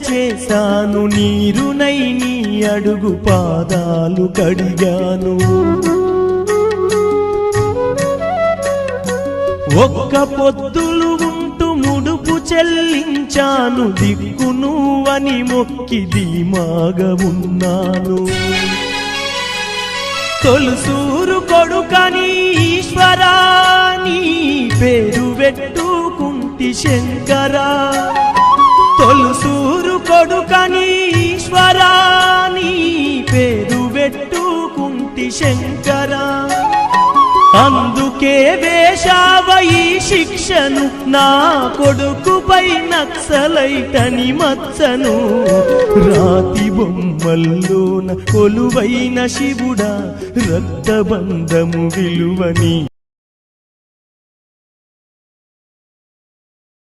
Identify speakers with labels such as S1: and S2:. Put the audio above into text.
S1: చేశాను, నీరునై నీ అడుగు పాదాలు కడిగాను. ఒక్క పొద్దులు ఉంటూ ముడుపు చెల్లించాను, దిక్కు నువ్వని మొక్కి ధీమాగా ఉన్నాను. తొలుసూరు కొడుకని ఈశ్వరా నీ పేరు పెట్టుకుంటి శంకరా, తొలుసూరు కొడుకని ఈశ్వరా నీ పేరు పెట్టుకుంటి శంకరా. అందుకే వేశావ ఈ శిక్షను, నా కొడుకుపై నక్సలైటని మచ్చను. రాతి బొమ్మల్లోన కొలువైన శివుడా, రక్తబంధము విలువని